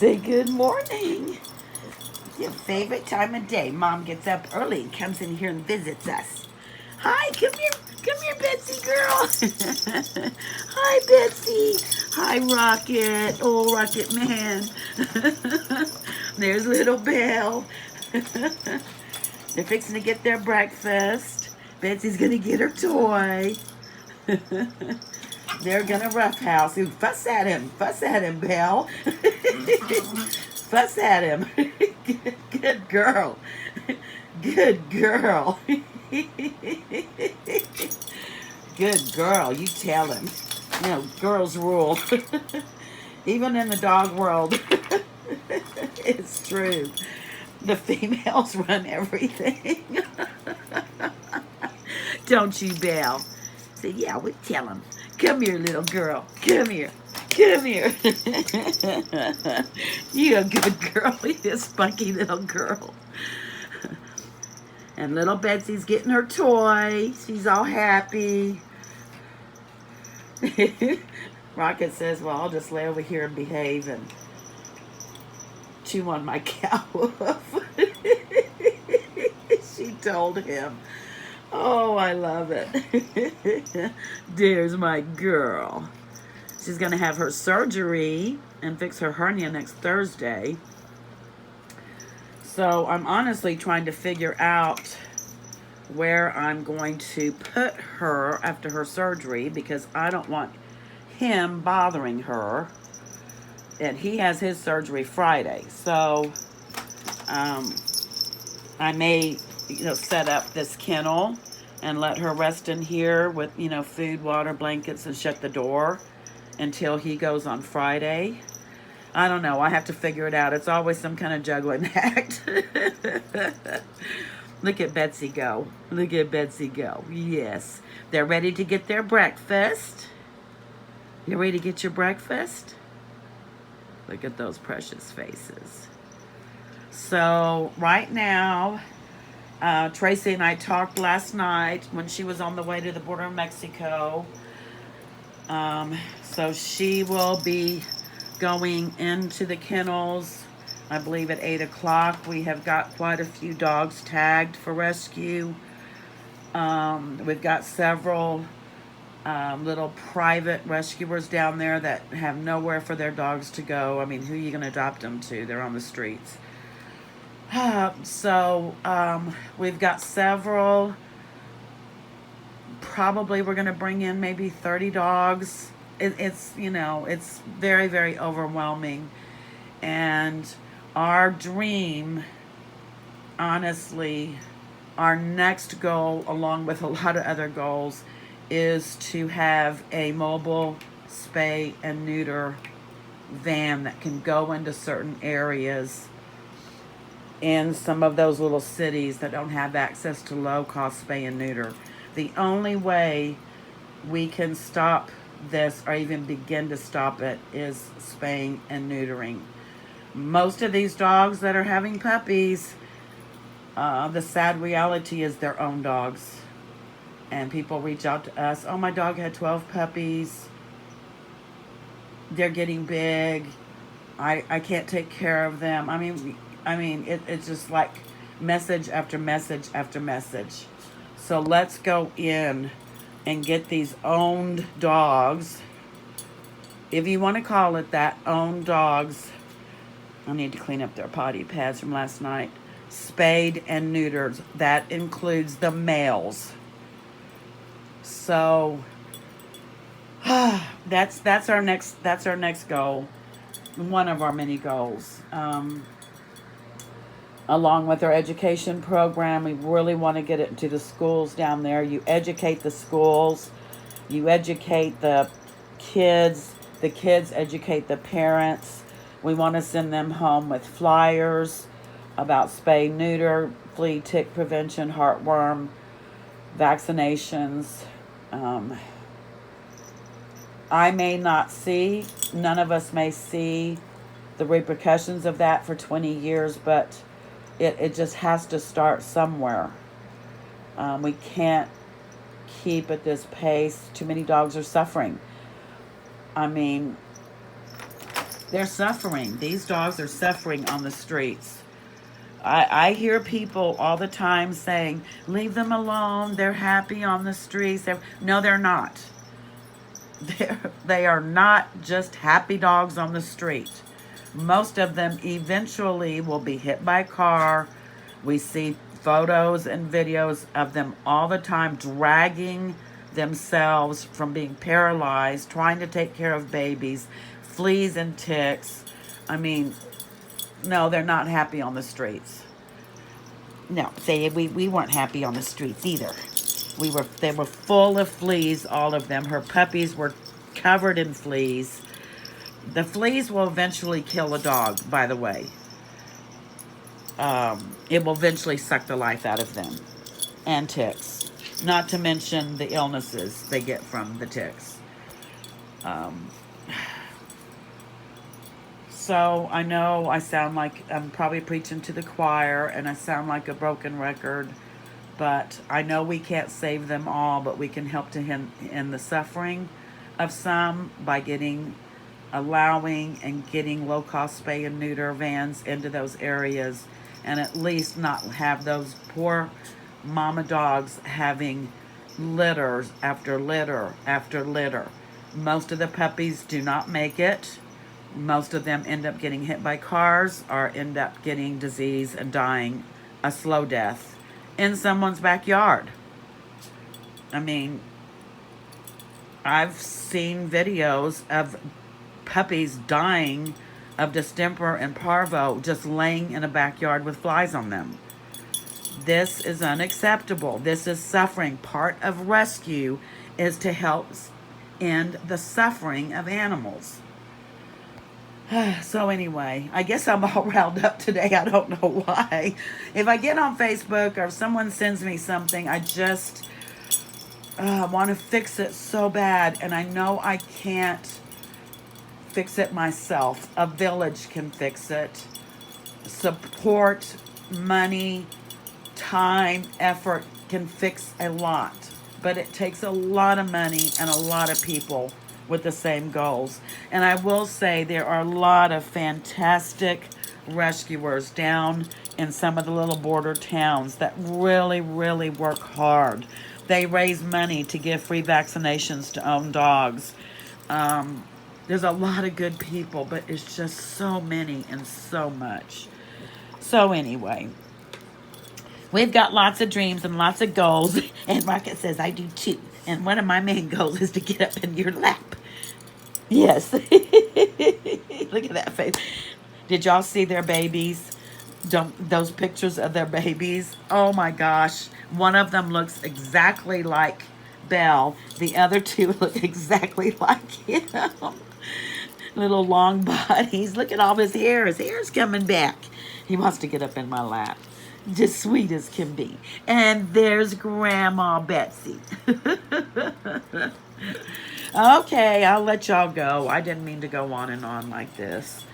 Say good morning. Your favorite time of day. Mom gets up early and comes in here and visits us. Hi, come here, Betsy girl. Hi, Betsy. Hi, Rocket. Oh, Rocket Man. There's little Belle. They're fixing to get their breakfast. Betsy's gonna get her toy. They're gonna roughhouse. Ooh, fuss at him, Belle. Fuss at him. Good girl. Good girl. Good girl. You tell him. You know, girls rule. Even in the dog world. It's true. The females run everything. Don't you, Belle? Say, yeah, we tell him. Come here, little girl. Come here. Come here. You a good girl. You a spunky little girl. And little Betsy's getting her toy. She's all happy. Rocket says, well, I'll just lay over here and behave and chew on my cow hoof. She told him. Oh, I love it. There's my girl. She's going to have her surgery and fix her hernia next Thursday. So I'm honestly trying to figure out where I'm going to put her after her surgery because I don't want him bothering her. And he has his surgery Friday. So I may, set up this kennel and let her rest in here with, food, water, blankets, and shut the door until he goes on Friday. I don't know. I have to figure it out. It's always some kind of juggling act. Look at Betsy go. Look at Betsy go. Yes. They're ready to get their breakfast. You ready to get your breakfast? Look at those precious faces. So right now, Tracy and I talked last night when she was on the way to the border of Mexico. So she will be going into the kennels, I believe at 8 o'clock. We have got quite a few dogs tagged for rescue. We've got several little private rescuers down there that have nowhere for their dogs to go. I mean, who are you going to adopt them to? They're on the streets. So we've got several. Probably we're going to bring in maybe 30 dogs. It's very, very overwhelming. And our dream, honestly, our next goal, along with a lot of other goals, is to have a mobile spay and neuter van that can go into certain areas in some of those little cities that don't have access to low-cost spay and neuter. The only way we can stop this or even begin to stop it is spaying and neutering. Most of these dogs that are having puppies, the sad reality is their own dogs. And people reach out to us, oh, my dog had 12 puppies. They're getting big. I can't take care of them. I mean, it's just like message after message after message. So let's go in and get these owned dogs. If you want to call it that, owned dogs. I need to clean up their potty pads from last night. Spayed and neutered. That includes the males. So that's our next goal. One of our many goals. Along with our education program, we really want to get it into the schools down there. You educate the schools, you educate the kids educate the parents. We want to send them home with flyers about spay, neuter, flea, tick prevention, heartworm, vaccinations. I may not see, none of us may see the repercussions of that for 20 years, but it just has to start somewhere. We can't keep at this pace. Too many dogs are suffering. I mean, They're suffering. These dogs are suffering on the streets. I hear people all the time saying, leave them alone. They're happy on the streets. No, they're not. They are not just happy dogs on the street. Most of them eventually will be hit by a car. We see photos and videos of them all the time dragging themselves from being paralyzed, trying to take care of babies, fleas and ticks. I mean, no, they're not happy on the streets. No, we weren't happy on the streets either. They were full of fleas, all of them. Her puppies were covered in fleas. The fleas will eventually kill a dog, by the way. It will eventually suck the life out of them. And ticks. Not to mention the illnesses they get from the ticks. So I know I sound like I'm probably preaching to the choir and I sound like a broken record, but I know we can't save them all, but we can help to end the suffering of some by allowing and getting low-cost spay and neuter vans into those areas, and at least not have those poor mama dogs having litters after litter after litter. Most of the puppies do not make it. Most of them end up getting hit by cars or end up getting disease and dying a slow death in someone's backyard. I mean, I've seen videos of puppies dying of distemper and parvo just laying in a backyard with flies on them. This is unacceptable. This is suffering. Part of rescue is to help end the suffering of animals. So anyway, I guess I'm all riled up today. I don't know why. If I get on Facebook or if someone sends me something, I just want to fix it so bad. And I know I can't fix it myself. A village can fix it. Support, money, time, effort can fix a lot. But it takes a lot of money and a lot of people with the same goals. And I will say there are a lot of fantastic rescuers down in some of the little border towns that really, really work hard. They raise money to give free vaccinations to own dogs. There's a lot of good people, but it's just so many and so much. So anyway, we've got lots of dreams and lots of goals. And Rocket says, I do too. And one of my main goals is to get up in your lap. Yes. Look at that face. Did y'all see their babies? Those pictures of their babies? Oh my gosh. One of them looks exactly like Belle. The other two look exactly like him. Little long bodies. Look at all his hair. His hair's coming back. He wants to get up in my lap. Just sweet as can be. And there's Grandma Betsy. Okay, I'll let y'all go. I didn't mean to go on and on like this.